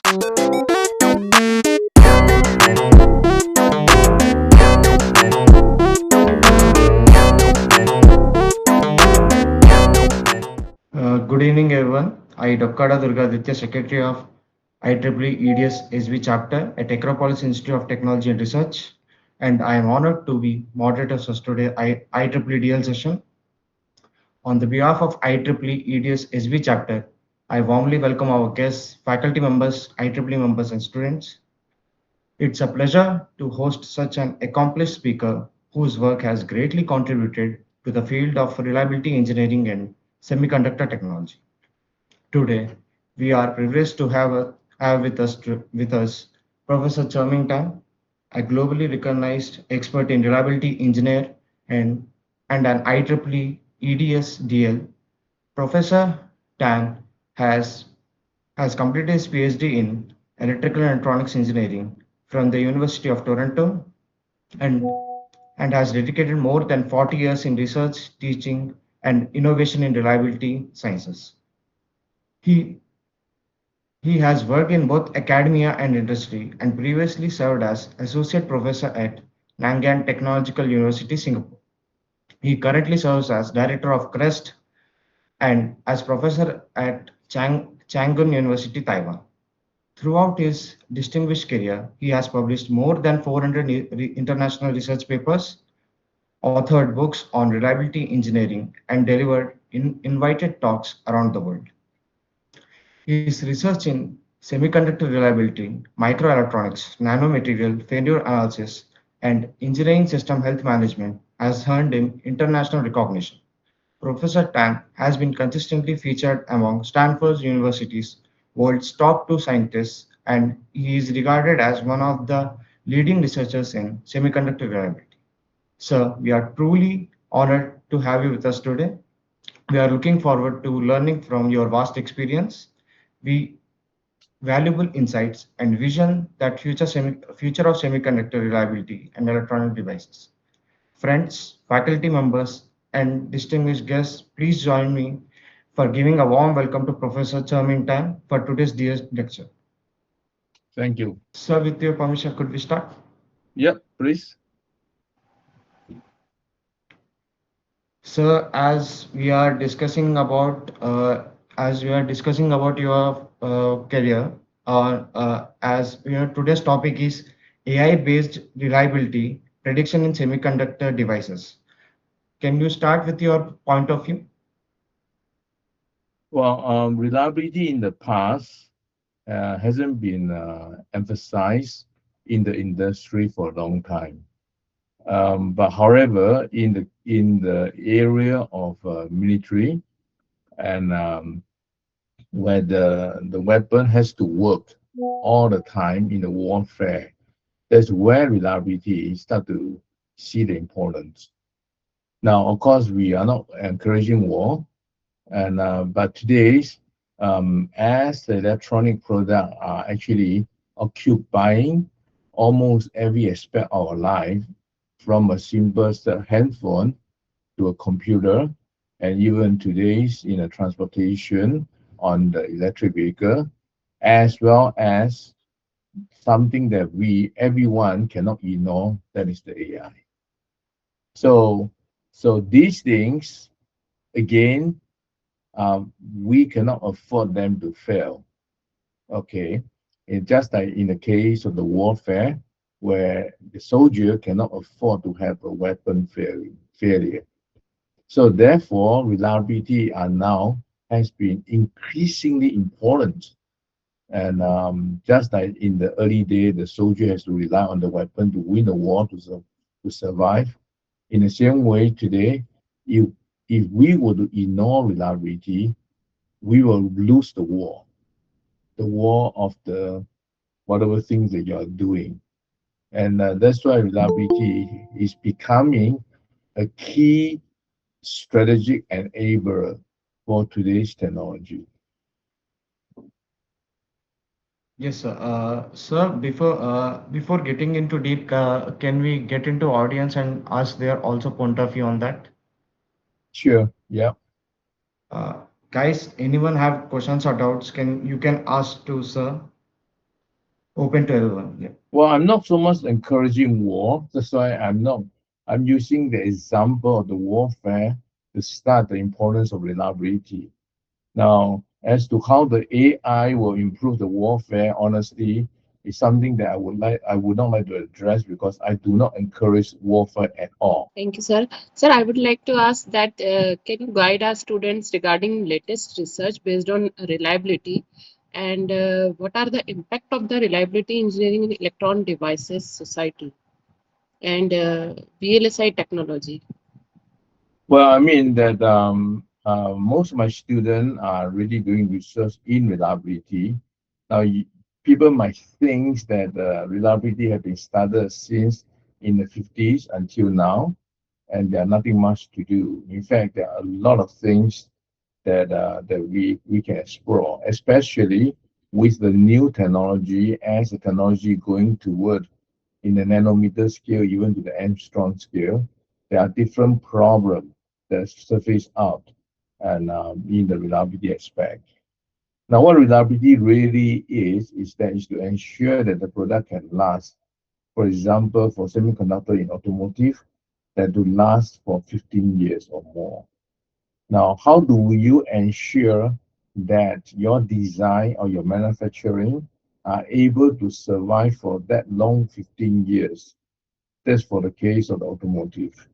Good evening, everyone. I, Dokkada Durgaditya, Secretary of IEEE EDS SB Chapter at Acropolis Institute of Technology and Research, and I am honored to be moderator for today's IEEE DL session. On the behalf of IEEE EDS SB Chapter, I warmly welcome our guests, faculty members, IEEE members, and students. It's a pleasure to host such an accomplished speaker whose work has greatly contributed to the field of reliability engineering and semiconductor technology. Today, we are privileged to have with us Professor Cher Ming Tan, a globally recognized expert in reliability engineer and, and an IEEE EDS DL. Professor Tan has, has completed his PhD in electrical and electronics engineering from the University of Toronto and, and has dedicated more than 40 years in research, teaching, and innovation in reliability sciences. He He has worked in both academia and industry and previously served as associate professor at Nanyang Technological University, Singapore. He currently serves as director of CREST and as professor at Chang'an University, Taiwan. Throughout his distinguished career, he has published more than 400 international research papers, authored books on reliability engineering, and delivered invited talks around the world. His research in semiconductor reliability, microelectronics, nanomaterial failure analysis, and engineering system health management has earned him international recognition. Professor Tan has been consistently featured among Stanford University's world's top two scientists, and he is regarded as one of the leading researchers in semiconductor reliability. Sir, we are truly honored to have you with us today. We are looking forward to learning from your vast experience. We valuable insights and vision that future of semiconductor reliability and electronic devices. Friends, faculty members, and distinguished guests, please join me for giving a warm welcome to Professor Cherming Tan for today's dear lecture. Thank you. Sir, with your permission, could we start? Yep, please. Sir, as we are discussing about your career, as you know, today's topic is AI-based reliability prediction in semiconductor devices. Can you start with your point of view? Well, reliability in the past hasn't been emphasized in the industry for a long time. But however, in the area of military and where the weapon has to work all the time in the warfare, that's where reliability start to see the importance. Now, of course, we are not encouraging war, and but today's as the electronic product are actually occupying almost every aspect of our life, from a simple handphone to a computer, and even today's in a transportation on the electric vehicle, as well as something that we everyone cannot ignore, that is the AI. So so these things again, we cannot afford them to fail. Okay, it's just like in the case of the warfare, where the soldier cannot afford to have a weapon failure. So therefore, reliability are now has been increasingly important. And just like in the early day, the soldier has to rely on the weapon to win the war to survive. In the same way today, if if we were to ignore reliability, we will lose the war of the whatever things that you are doing. And that's why reliability is becoming a key strategic enabler for today's technology. Yes, sir. Sir, before getting into deep, can we get into audience and ask their also point of view on that? Sure. Yeah. Uh, Guys, anyone have questions or doubts? Can ask to sir? open to everyone. Yeah. Well, I'm not so much encouraging war. That's why I'm not. I'm using the example of the warfare to start the importance of reliability. Now, as to how the AI will improve the warfare, honestly, is something that I would not like to address because I do not encourage warfare at all. Thank you, sir. Sir, I would like to ask that can you guide our students regarding latest research based on reliability and what are the impact of the reliability engineering in electron devices society and VLSI technology? Well, I mean that most of my students are really doing research in reliability. Now, people might think that reliability have been studied since in the 50s until now, and there are nothing much to do. In fact, there are a lot of things that we can explore, especially with the new technology as the technology going toward in the nanometer scale, even to the angstrom scale. There are different problems that surface out and in the reliability aspect. Now, what reliability really is that is to ensure that the product can last. For example, for semiconductor in automotive, that to last for 15 years or more. Now, how do you ensure that your design or your manufacturing are able to survive for that long 15 years? That's for the case of the automotive.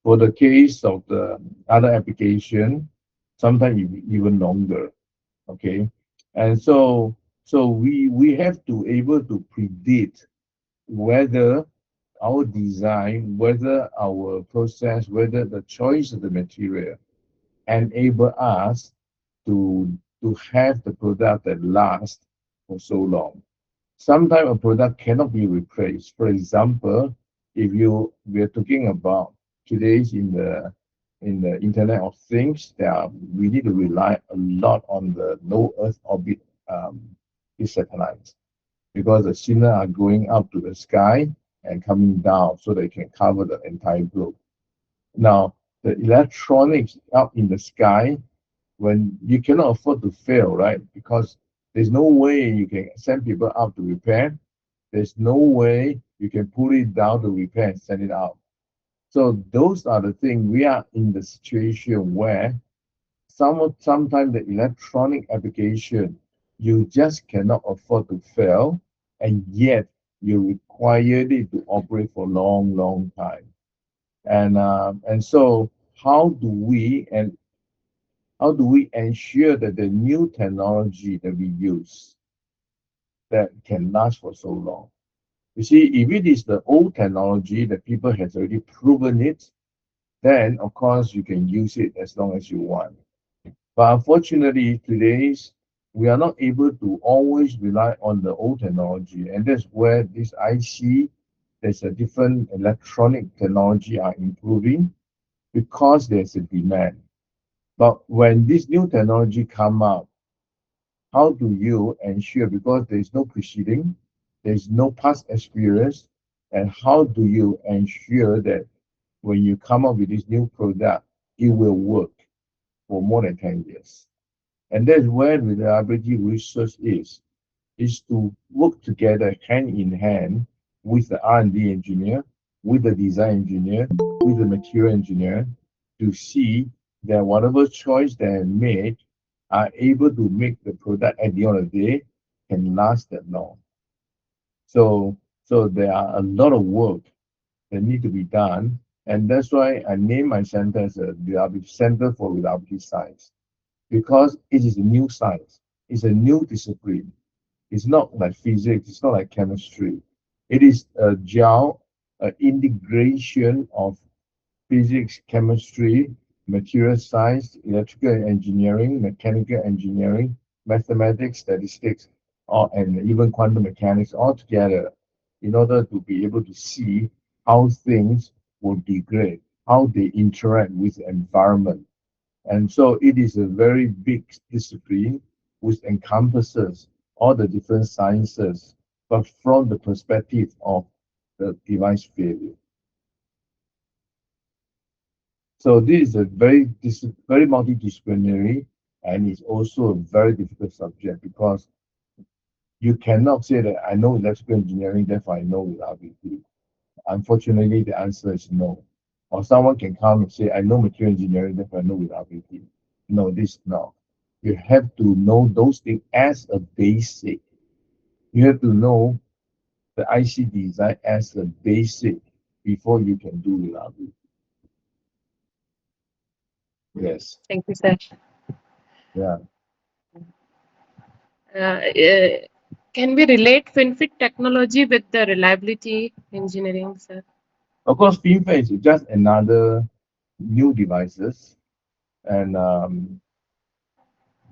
For the case of the other application, sometimes even longer. Okay, and so we have to able to predict whether our design, whether our process, whether the choice of the material enable us to have the product that lasts for so long. Sometimes a product cannot be replaced. For example, if you we're talking about today's in the Internet of Things, we need to rely a lot on the low Earth orbit these satellites because the signal are going up to the sky and coming down so they can cover the entire globe. Now, the electronics up in the sky, when you cannot afford to fail, right? Because there's no way you can send people up to repair. There's no way you can pull it down to repair and send it out. So those are the things we are in the situation where sometimes the electronic application you just cannot afford to fail, and yet you require it to operate for a long, long time. And so how do we ensure that the new technology that we use that can last for so long? You see, if it is the old technology that people has already proven it, then of course you can use it as long as you want. But unfortunately, today's we are not able to always rely on the old technology, and that's where this IC, there's a different electronic technology are improving because there's a demand. But when this new technology come out, how do you ensure because there is no preceding, there is no past experience, and how do you ensure that when you come up with this new product, it will work for more than 10 years? And that's where reliability research is to work together hand in hand with the R&D engineer, with the design engineer, with the material engineer to see that whatever choice they have made are able to make the product at the end of the day can last that long. So so there are a lot of work that need to be done. And that's why I named my center as a reliability center for reliability science because it is a new science. It's a new discipline. It's not like physics, it's not like chemistry. It is a gel, an integration of physics, chemistry, material science, electrical engineering, mechanical engineering, mathematics, statistics, and even quantum mechanics all together in order to be able to see how things will degrade, how they interact with the environment. And so it is a very big discipline which encompasses all the different sciences, but from the perspective of the device failure. So this is a very multidisciplinary and it's also a very difficult subject because You cannot say that I know electrical engineering, therefore I know reliability. Unfortunately, the answer is no. Or someone can come and say, I know material engineering, therefore I know reliability. No, this is not. You have to know those things as a basic. You have to know the IC design as a basic before you can do reliability. Yes. Thank you, sir. Yeah. Can we relate FinFET technology with the reliability engineering, sir? Of course, FinFET is just another new devices. And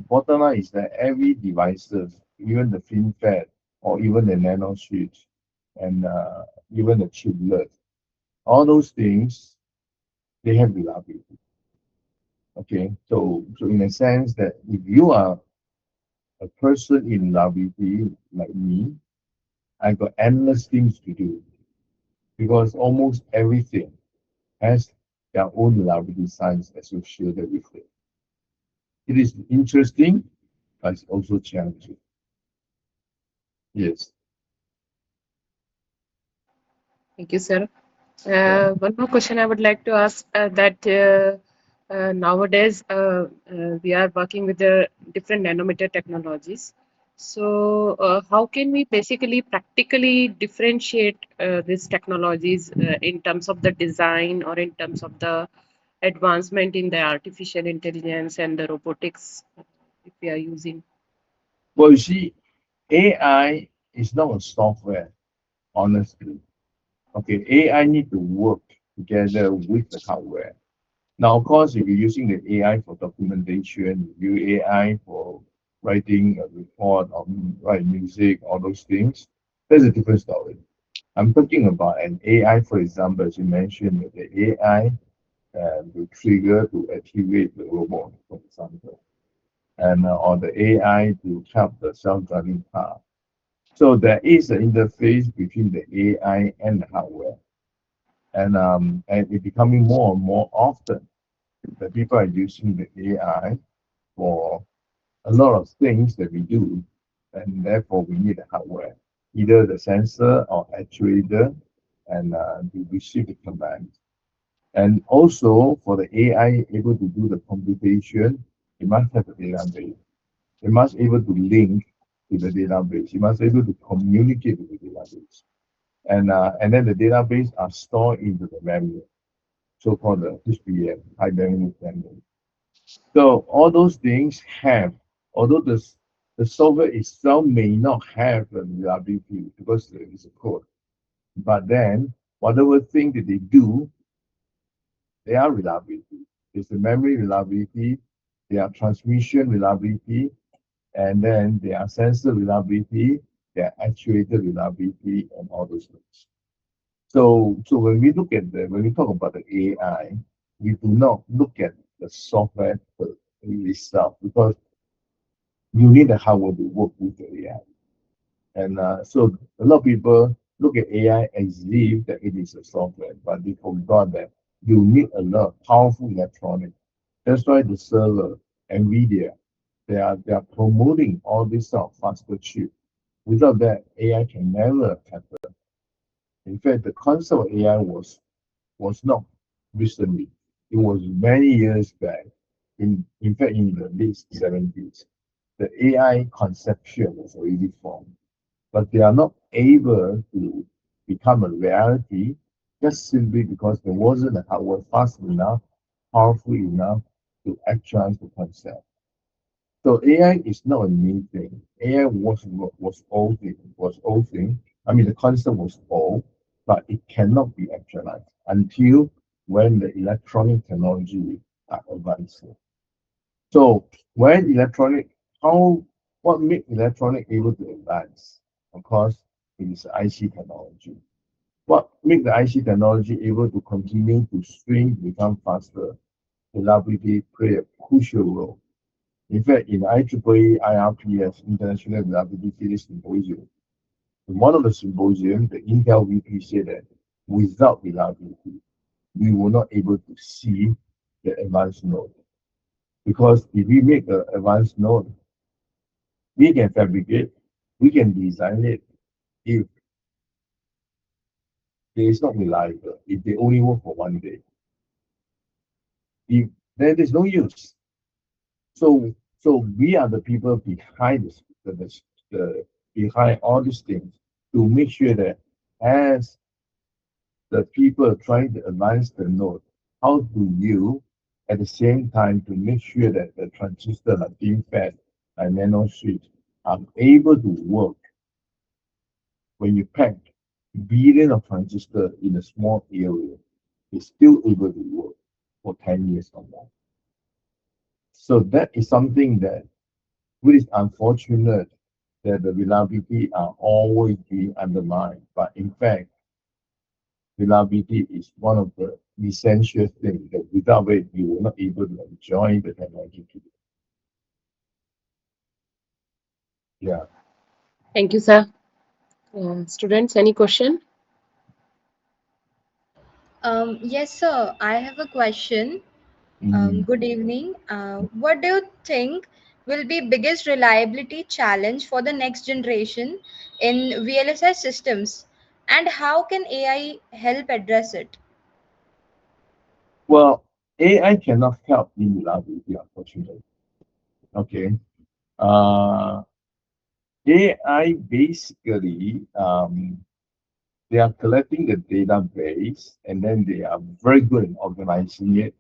bottom line is that every devices, even the FinFET or even the nano switch and even the chiplet, all those things, they have reliability. Okay, so in a sense that if you are a person in reliability like me, I got endless things to do because almost everything has their own reliability science associated with it. It is interesting, but it's also challenging. Yes. Thank you, sir. Yeah. One more question I would like to ask that nowadays we are working with the different nanometer technologies. So, how can we basically practically differentiate these technologies in terms of the design or in terms of the advancement in the artificial intelligence and the robotics if we are using? Well, you see, AI is not a software, honestly. Okay, AI need to work together with the hardware. Now, of course, if you're using the AI for documentation, you AI for writing a report or write music, all those things, that's a different story. I'm talking about an AI, for example, as you mentioned, the AI will trigger to activate the robot, for example, and or the AI to help the self-driving car. So there is an interface between the AI and the hardware, and it becoming more and more often that people are using the AI for a lot of things that we do, and therefore we need the hardware, either the sensor or actuator, and to receive the command. And also for the AI able to do the computation, it must have a database. It must able to link to the database. It must able to communicate with the database. And then the database are stored into the memory, so-called the HBM, high bandwidth memory. So all those things have, although the software itself may not have the reliability because there is a code, but then whatever thing that they do, they are reliability. There's the memory reliability, their transmission reliability, and then their sensor reliability, their actuator reliability, and all those things. So when we look at when we talk about the AI, we do not look at the software itself because you need the hardware to work with the AI. And so a lot of people look at AI as if that it is a software, but they forgot that you need a lot of powerful electronics. That's why the server, NVIDIA, they are promoting all this sort of faster chip. Without that, AI can never happen. In fact, the concept of AI was not recently. It was many years back. In fact, in the late 70s, the AI conception was already formed, but they are not able to become a reality just simply because there wasn't a hardware fast enough, powerful enough to actualize the concept. So AI is not a new thing. AI was old thing. I mean, the concept was old, but it cannot be actualized until when the electronic technology are advancing. So when electronic, how what make electronic able to advance? Of course, it is IC technology. What make the IC technology able to continue to swing, become faster? Reliability play a crucial role. In fact, in IEEE IRPS International Reliability Physics Symposium, in one of the symposium, the Intel VP said that without reliability, we were not able to see the advanced node. Because if we make an advanced node, we can fabricate, We can design it if it is not reliable, if they only work for one day. If then there's no use. So so we are the people behind the behind all these things to make sure that as the people trying to advance the node, how do you at the same time to make sure that the transistor like FinFET and nano switch are able to work when you pack billion of transistors in a small area, it's still able to work for 10 years or more. So that is something that which is unfortunate that the reliability are always being undermined. But in fact, reliability is one of the essential things that without it, you will not able to enjoy the technology today. Yeah. Thank you, sir. Students, any question? Yes, sir. I have a question. Mm. Good evening. What do you think will be biggest reliability challenge for the next generation in VLSI systems, and how can AI help address it? Well, AI cannot help in reliability, unfortunately. Okay. Uh, AI basically they are collecting the database and then they are very good in organizing it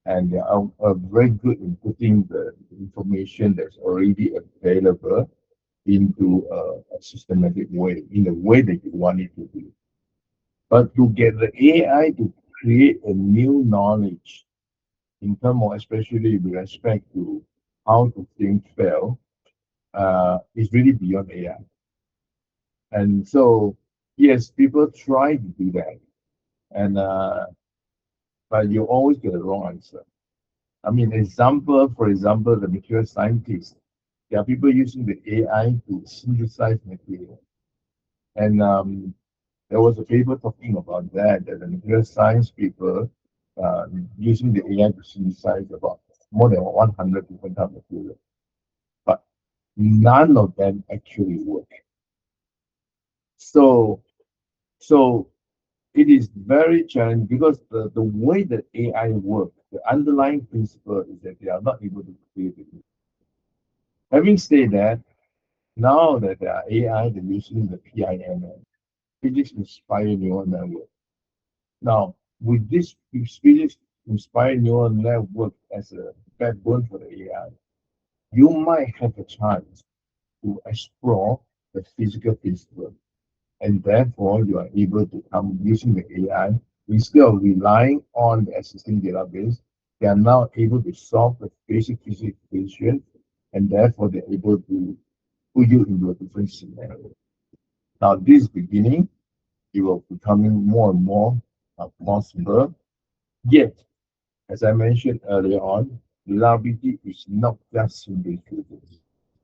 and they are very good in putting the information that's already available into a systematic way, in the way that you want it to be. But to get the AI to create a new knowledge in terms of especially with respect to how to think well, is really beyond AI. And so, yes, people try to do that, and but you always get the wrong answer. I mean, for example, the material scientists, there are people using the AI to synthesize material. And there was a paper talking about that the material science people uh, using the AI to synthesize about more than 100 different types of material. But none of them actually work. So, so it is very challenging because the way that AI works, the underlying principle is that they are not able to create it. Having said that, now that there are AI, they're using the PINN, physics inspired neural network. Now, with this physics inspired neural network as a backbone for the AI, you might have a chance to explore the physical principle, and therefore you are able to come using the AI instead of relying on the existing database. They are now able to solve the basic physics equation, and therefore they're able to put you into a different scenario. Now, this beginning, it will becoming more and more possible. Yet, as I mentioned earlier on, reliability is not just simply physics.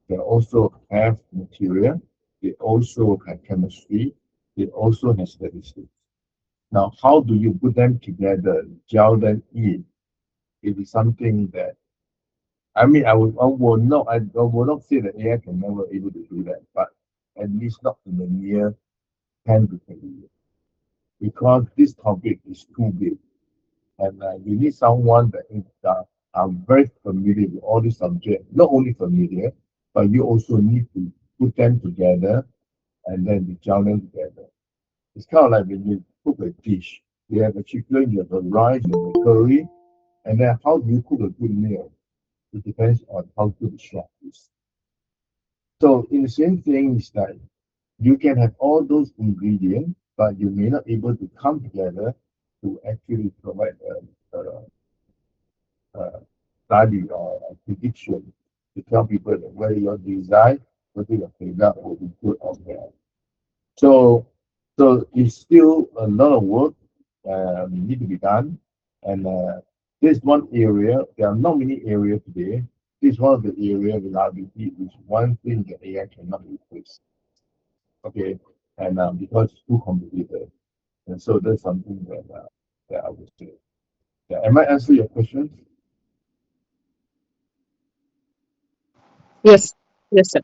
They also have material, they also have chemistry, they also have statistics. Now, how do you put them together, gel them in? It is something that I will not say that AI can never able to do that, but at least not in the near 10 to 20 years, because this topic is too big, and you need someone that is are very familiar with all these subjects. Not only familiar, but you also need to put them together and then you gel them together. It's kind of like when you cook a dish. You have a chicken, you have a rice, you have a curry, and then how do you cook a good meal? It depends on how good the chef is. So in the same thing is that you can have all those ingredients, but you may not able to come together to actually provide a study or a prediction to tell people that whether your design, whether your product will be good or bad. So, so it's still a lot of work need to be done, and this one area. There are not many areas today. This is one of the area reliability is one thing that AI cannot replace. Okay, and because it's too complicated, and so that's something that I would say. Yeah, am I answer your question? Yes, yes, sir.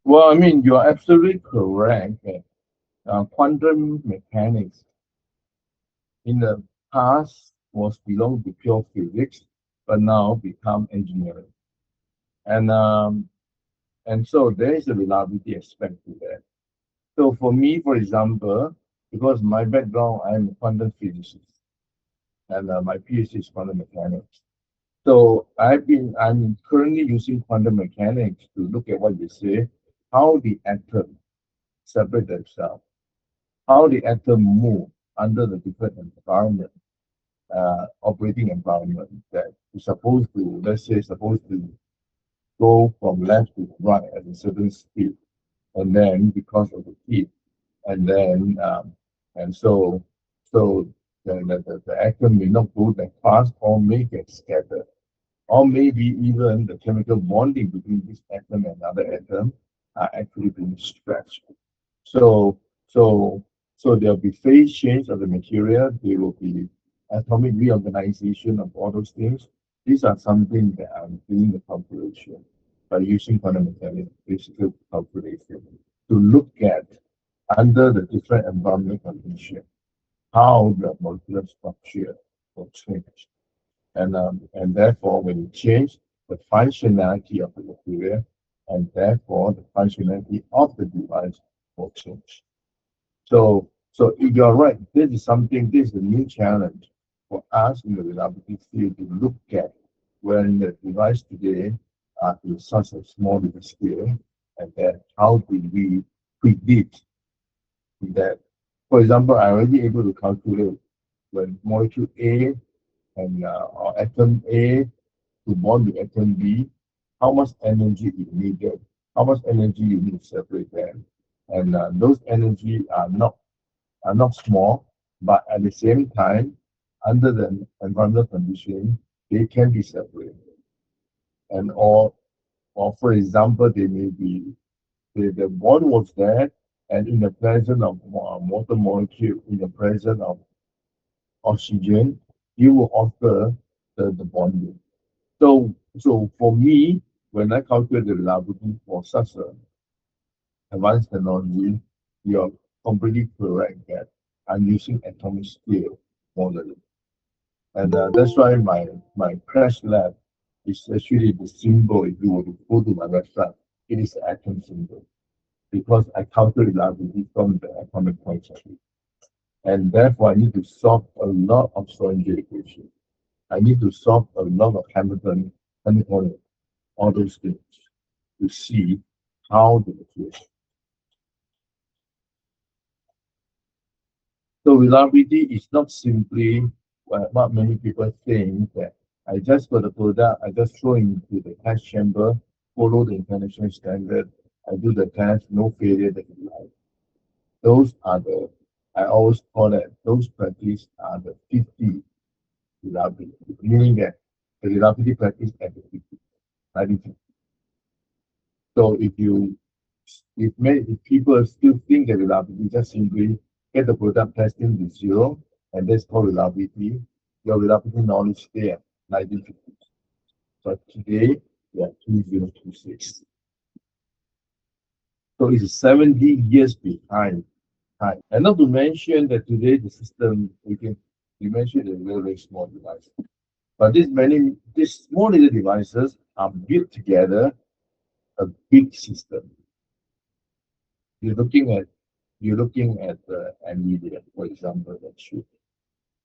Well, I mean, you're absolutely correct that quantum mechanics in the past was belong to pure physics, but now become engineering. And so there is a reliability aspect to that. So for me, for example, because my background, I'm a quantum physicist, and my PhD is quantum mechanics. So I'm currently using quantum mechanics to look at what you say, how the atom separate themselves, how the atom move under the different environment, operating environment that is supposed to, let's say, supposed to go from left to right at a certain speed, and then because of the heat, and then and so the atom may not go that fast or may get scattered, or maybe even the chemical bonding between this atom and another atom are actually being stretched. So, so, so there'll be phase change of the material. There will be atomic reorganization of all those things. These are something that I'm doing the calculation by using quantum mechanics physical calculation to look at under the different environmental conditions how the molecular structure will change. And therefore, when you change the functionality of the material, and therefore the functionality of the device will change. So you're right. This is a new challenge for us in the reliability field to look at when the device today is such a small little scale, and then how do we predict that? For example, I already able to calculate when molecule A and or atom A to bond with atom B, how much energy is needed, how much energy you need to separate them, and those energy are not small, but at the same time, under the environmental condition, they can be separated. And or for example, they may be the bond was there, and in the presence of water molecule, in the presence of oxygen, you will alter the bonding. So for me, when I calculate the reliability for such a advanced technology, you're completely correct that I'm using atomic scale modeling. And that's why my crash lab is actually the symbol. If you were to go to my website, it is the atom symbol because I calculate reliability from the atomic point of view. And therefore, I need to solve a lot of Schrodinger equations. I need to solve a lot of Hamilton, all those things to see how the material. So reliability is not simply what many people think that I just got the product, I just throw into the test chamber, follow the international standard, I do the test, no failure, that is life. Those are the, I always call that, those practice are the 50 reliability, meaning that the reliability practice at the 50, 90. So if people still think that reliability just simply get the product testing to zero, and that's called reliability, your reliability knowledge stay at 1950. But today we are 2026. So it's 70 years behind time. And not to mention that today the system we mentioned a very, very small device. But these small little devices are built together a big system. You're looking at NVIDIA, for example, that shoot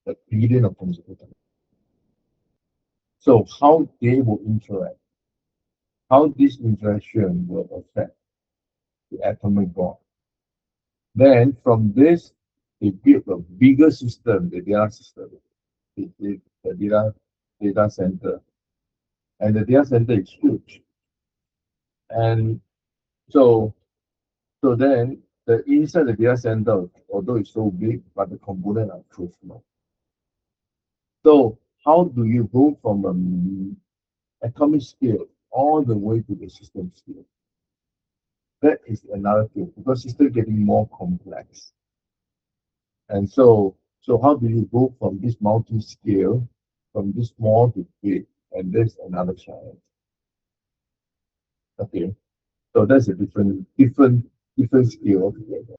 a billion of computers. So how they will interact, how this interaction will affect the atomic bomb. Then from this, they build a bigger system, the data system, the data center, and the data center is huge. And so then the inside the data center, although it's so big, but the components are so small. So how do you go from atomic scale all the way to the system scale? That is another thing because it's still getting more complex. And so how do you go from this multi-scale, from this small to big? And there's another challenge. Okay. So that's a different skill.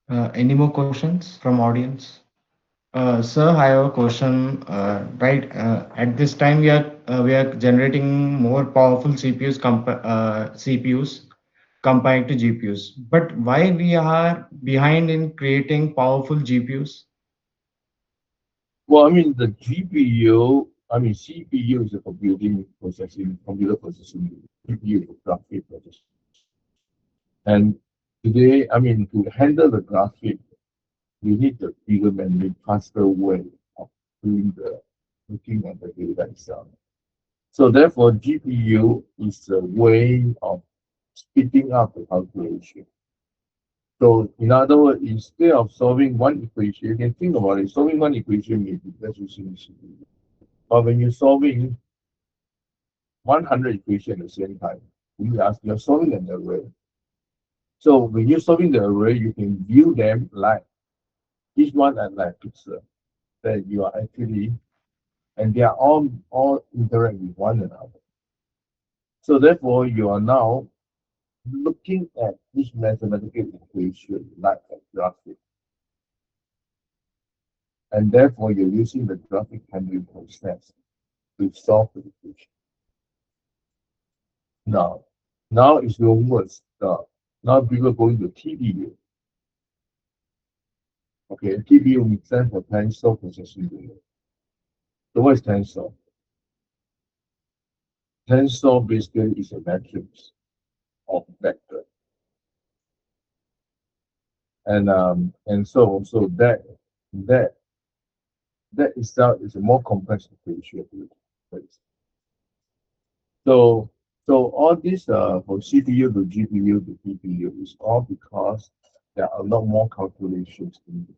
Any more questions from audience? Sir, I have a question. Right, at this time we are generating more powerful CPUs compared to GPUs. But why we are behind in creating powerful GPUs? Well, I mean the GPU, I mean CPU is a computer processing unit. GPU is a graphic processing. And today, I mean to handle the graphic, you need the bigger memory, faster way of doing the looking at the data itself. So therefore, GPU is a way of speeding up the calculation. So in other words, instead of solving one equation, you can think about it. Solving one equation may be less using CPU. But when you're solving 100 equations at the same time, you're solving an array. So when you're solving the array, you can view them like each one as like pixel that you are actually, and they are all interact with one another. So therefore, you are now looking at each mathematical equation like a graphic, and therefore you're using the graphic handling process to solve the equation. Now, now it's your words. Now people are going to TBU. Okay, TBU stands for tensor processing unit. So what is tensor? Tensor basically is a matrix of vector, and so that that itself is a more complex equation. So so all this from CPU to GPU to TPU is all because there are a lot more calculations needed.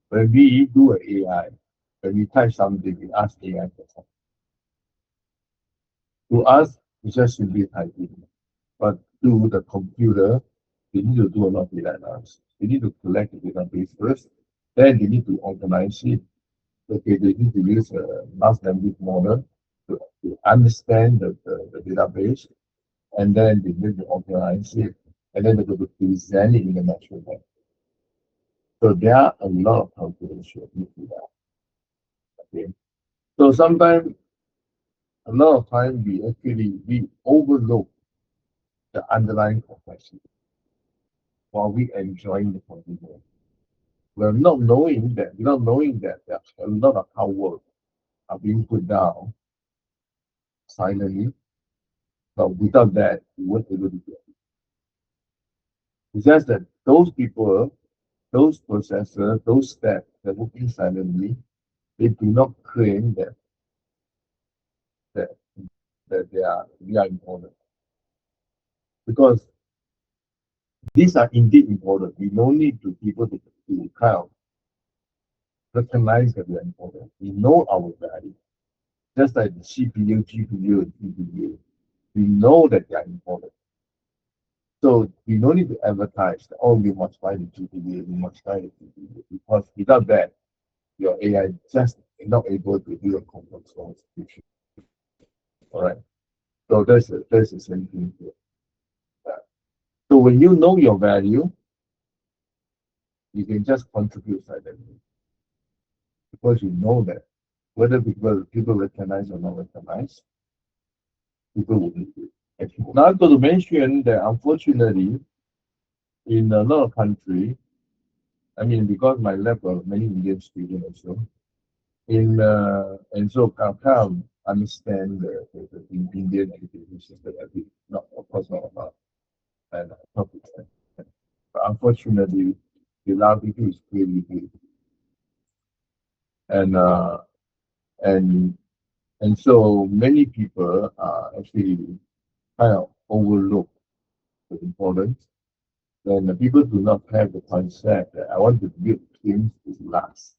When we do an AI, when we type something, we ask AI for something. To us, it's just simply typing. But to the computer, they need to do a lot of data analysis. They need to collect the database first, then they need to organize it. Okay, they need to use a large language model to understand the database, and then they need to organize it, and then they're going to present it in a natural way. So there are a lot of calculations into that. Okay. So sometimes a lot of time we overlook the underlying complexity while we enjoying the computer. We're not knowing that there's a lot of hard work are being put down silently, but without that, we won't able to do it. It's just that those people, those processors, those steps that working silently, they do not claim that that they are important because these are indeed important. We don't need to people to kind of recognize that we are important. We know our value, just like the CPU, GPU, and TPU. We know that they are important. So we don't need to advertise that, oh, we must buy the GPU, we must buy the GPU, because without that, your AI just not able to do a complex execution. All right. So that's the same thing here. So when you know your value, you can just contribute silently because you know that whether people recognize or not recognize, people will need it. Now I'm going to mention that unfortunately, in a lot of countries, I mean, because my lab are many Indian students also, and so kind of understand the Indian education system a bit. Not, of course, not about and topic. But unfortunately, the reliability is really good, and and and so many people actually kind of overlook the importance. Then the people do not have the concept that I want to build things to last,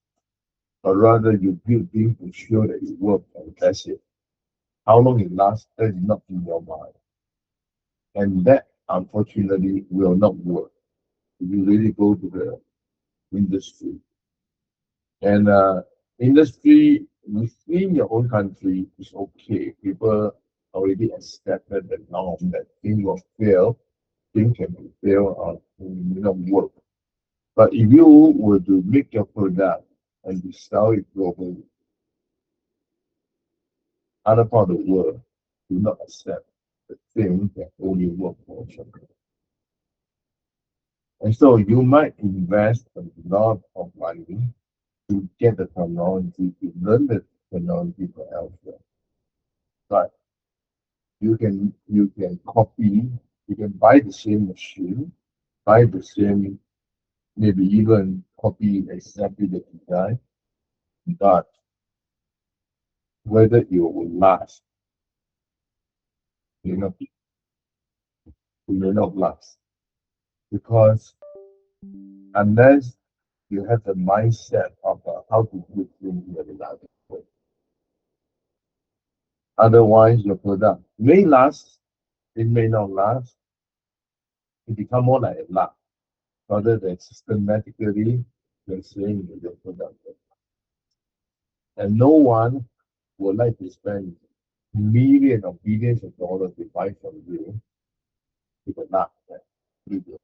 but rather you build things to show that it works and that's it. How long it lasts, that is not in your mind. And that unfortunately will not work if you really go to the industry. And industry within your own country is okay. People already accepted the norm that things will fail things can be fail or may not work. But if you were to make your product and you sell it globally, other part of the world do not accept the thing that only work for some. And so you might invest a lot of money to get the technology, to learn the technology for elsewhere. But you can copy, you can buy the same machine, buy the same, maybe even copy exactly the design, but whether it will last, you know, it may not last. Because unless you have the mindset of how to do things in a reliable way, otherwise your product may last, it may not last, it become more like a luck rather than systematically you're saying your product. And no one would like to spend millions or billions of dollars to buy from you with a luck that you do.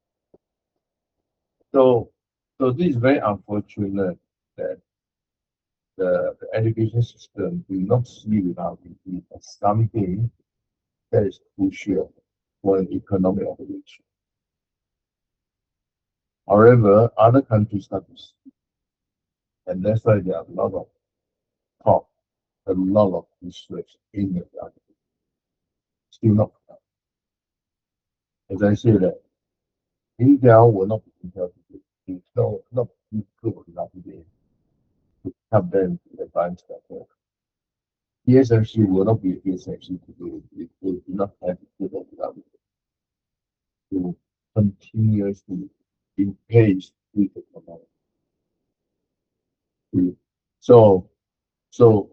So, so this is very unfortunate that the education system do not see reliability as something that is crucial for an economic operation. However, other countries start to see, and that's why there are a lot of talk, a lot of research in the reliability. Still not enough. As I say that Intel will not be Intel today. Intel will not be good enough today to help them to advance that work. TSMC will not be TSMC today. It will not have good enough to continuously engage with the community. So, so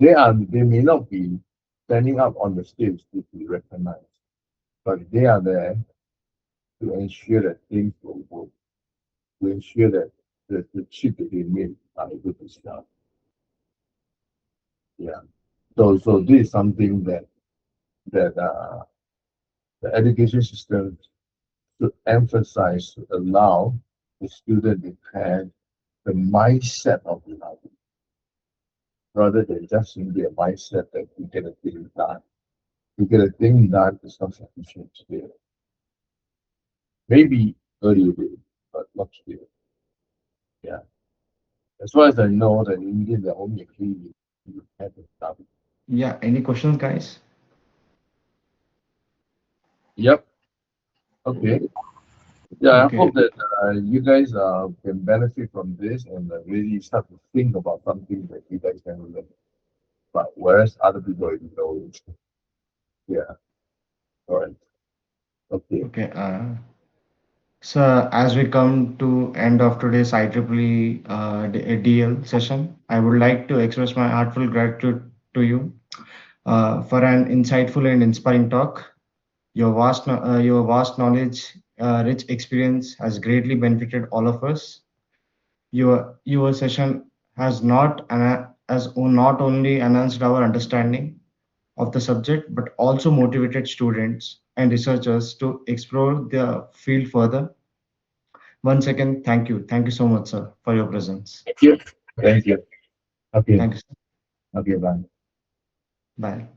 they may not be standing up on the stage to be recognized, but they are there to ensure that things will work, to ensure that the chip that they make are able to sell. Yeah. So this is something that the education system should emphasize to allow the student to have the mindset of reliability rather than just simply a mindset that we get a thing done. We get a thing done is not sufficient today. Maybe earlier days, but not today. Yeah. As far as I know, that in India there are only a few you have it done. Yeah, any questions, guys? Yep. Okay. Yeah, I Okay. hope that you guys can benefit from this and really start to think about something that you guys can learn. But whereas other people already know it. Yeah. All right. Okay. Okay. So as we come to end of today's IEEE DL session, I would like to express my heartfelt gratitude to you for an insightful and inspiring talk. Your vast knowledge, rich experience has greatly benefited all of us. Your session has not only enhanced our understanding of the subject, but also motivated students and researchers to explore the field further. Once again, thank you so much, sir, for your presence. Thank you. Thank you. Okay. Thank you, sir. Okay. Bye. Bye.